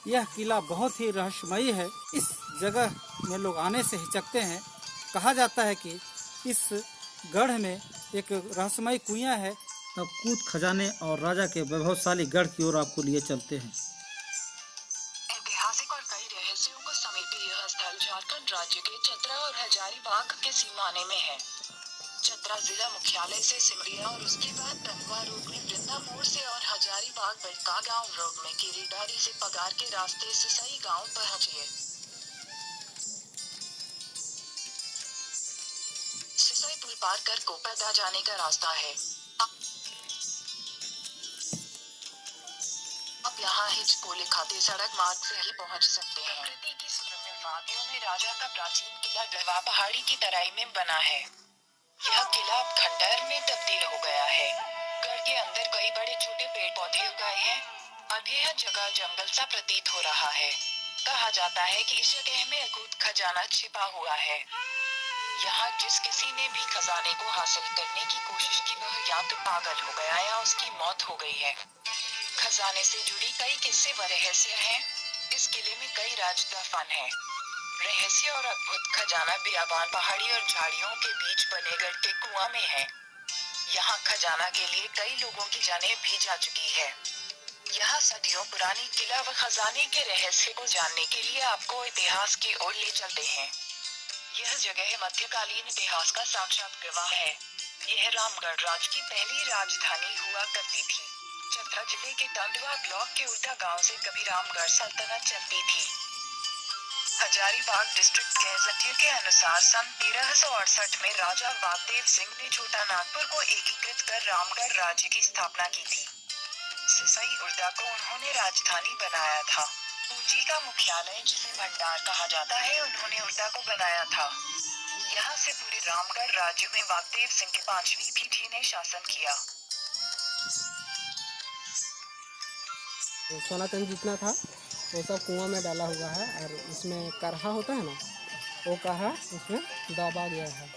यह किला बहुत ही रहस्यमयी है। इस जगह में लोग आने से हिचकते हैं। कहा जाता है कि इस गढ़ में एक रहस्यमयी कुआं है। अब कूद खजाने और राजा के वैभवशाली गढ़ की ओर आपको लिए चलते हैं। ऐतिहासिक और कई रहस्यों को समेटे यह स्थल झारखंड राज्य के चतरा और हजारीबाग के सीमाने में है। चतरा जिला मुख्यालय से सिमरिया और उसके बाद तनवा रोड में वृंदा मोड़ से और हजारीबाग बड़का गांव रोड में केरीडारी से पगार के रास्ते सिसई गांव पहुंचिए। सिसई पुल पार कर कोपदा जाने का रास्ता है। आप यहाँ हिचकोले खाते सड़क मार्ग से ही पहुँच सकते हैं। प्रकृति की सुरम्य वादियों में राजा का प्राचीन किला गढ़वा पहाड़ी की तराई में बना है। यह किला अब खंडहर में तब्दील हो गया है। गढ़ के अंदर कई बड़े छोटे पेड़ पौधे उगाए हैं। अब यह जगह जंगल सा प्रतीत हो रहा है। कहा जाता है कि इस जगह में अकूत खजाना छिपा हुआ है। यहाँ जिस किसी ने भी खजाने को हासिल करने की कोशिश की वह या तो पागल हो गया या उसकी मौत हो गई है। खजाने से जुड़ी कई किस्से व रहस्य हैं। इस किले में कई राज दफन हैं। रहस्य और अद्भुत खजाना बियाबान पहाड़ी और झाड़ियों के बीच बने गढ़ के कुआं में है। यहाँ खजाना के लिए कई लोगों की जानें भी जा चुकी है। यहाँ सदियों पुरानी किला व खजाने के रहस्य को जानने के लिए आपको इतिहास की ओर ले चलते हैं। यह जगह मध्यकालीन इतिहास का साक्षात गवाह है। यह रामगढ़ राज्य की पहली राजधानी हुआ करती थी। चतरा जिले के टंडवा ब्लॉक के उल्टा गांव से कभी रामगढ़ सल्तनत चलती थी। हजारीबाग डिस्ट्रिक्ट गैजेटियर के अनुसार सन 1368 में राजा वागदेव सिंह ने छोटा नागपुर को एकीकृत कर रामगढ़ राज्य की स्थापना की थी। सिसई उर्दा को उन्होंने राजधानी बनाया था। पूंजी का मुख्यालय जिसे भंडार कहा जाता है उन्होंने उर्दा को बनाया था। यहाँ से पूरे रामगढ़ राज्य में वागदेव सिंह की 5वीं पीढ़ी ने शासन किया। सोना चांदी जितना था वो सब कुआं में डाला हुआ है और इसमें करहा होता है ना, वो करहा उसमें दबा गया है।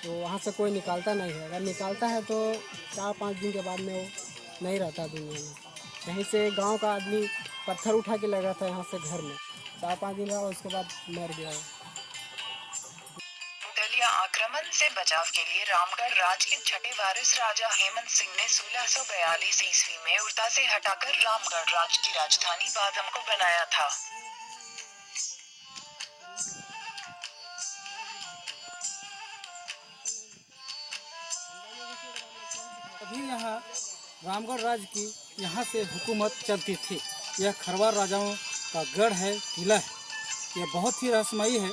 तो वहाँ से कोई निकालता नहीं है। अगर निकालता है तो 4-5 दिन के बाद में वो नहीं रहता दुनिया में। यहीं से गांव का आदमी पत्थर उठा के लगा था यहाँ से घर में, 4-5 दिन रहा, उसके बाद मर गया। मुगलिया आक्रमण से बचाव के लिए रामगढ़ राज्य के छठे वारिस राजा हेमंत सिंह ने 1642 ईस्वी में उर्दा से हटाकर रामगढ़ राज्य की राजधानी बादम को बनाया था। अभी यहाँ रामगढ़ राज्य की यहाँ से हुकूमत चलती थी। यह खरवार राजाओं का गढ़ है, किला है। यह बहुत ही रहस्यमयी है।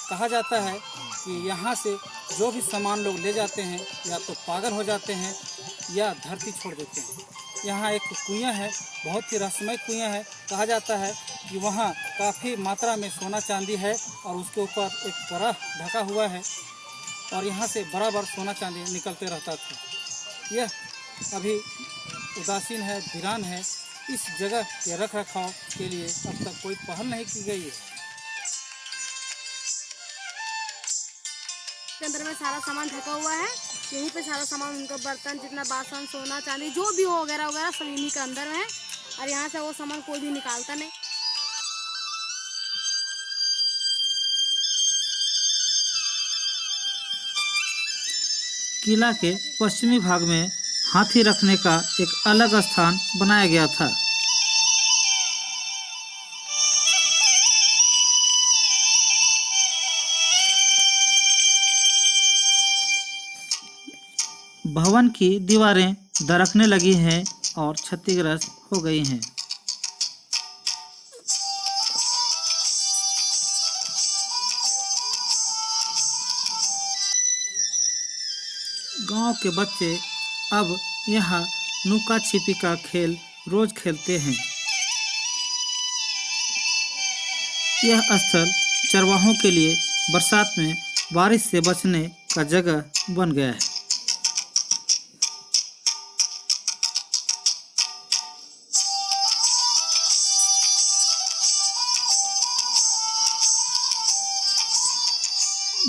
कहा जाता है कि यहाँ से जो भी सामान लोग ले जाते हैं या तो पागल हो जाते हैं या धरती छोड़ देते हैं। यहाँ एक कुआं है, बहुत ही रहस्यमय कुआं है। कहा जाता है कि वहाँ काफ़ी मात्रा में सोना चांदी है और उसके ऊपर एक परत ढका हुआ है और यहाँ से बराबर सोना चांदी निकलते रहता था। यह अभी उदासीन है, वीरान है। इस जगह के रख रखाव के लिए अब तक कोई पहल नहीं की गई है। के अंदर में सारा सामान ढका हुआ है। यहीं पे सारा सामान, उनका बर्तन, जितना बासन, सोना चांदी जो भी हो वगैरह वगैरह सब इन्हीं के अंदर में है और यहाँ से वो सामान कोई भी निकालता नहीं। किला के पश्चिमी भाग में हाथी रखने का एक अलग स्थान बनाया गया था। भवन की दीवारें दरकने लगी हैं और क्षतिग्रस्त हो गई हैं। गांव के बच्चे अब यहाँ नुका छिपी का खेल रोज खेलते हैं। यह स्थल चरवाहों के लिए बरसात में बारिश से बचने का जगह बन गया है।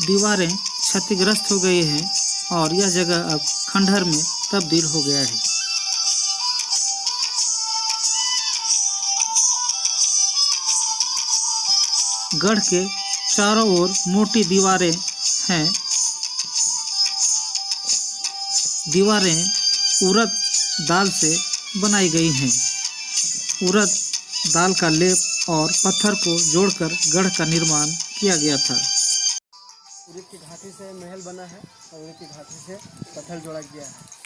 दीवारें क्षतिग्रस्त हो गई हैं और यह जगह अब खंडहर में तब्दील हो गया है। गढ़ के चारों ओर मोटी दीवारें हैं। दीवारें उड़द दाल से बनाई गई हैं। उड़द दाल का लेप और पत्थर को जोड़कर गढ़ का निर्माण किया गया था। उड़द की घाटी से महल बना है और उड़द की घाटी से पत्थर जोड़ा गया है।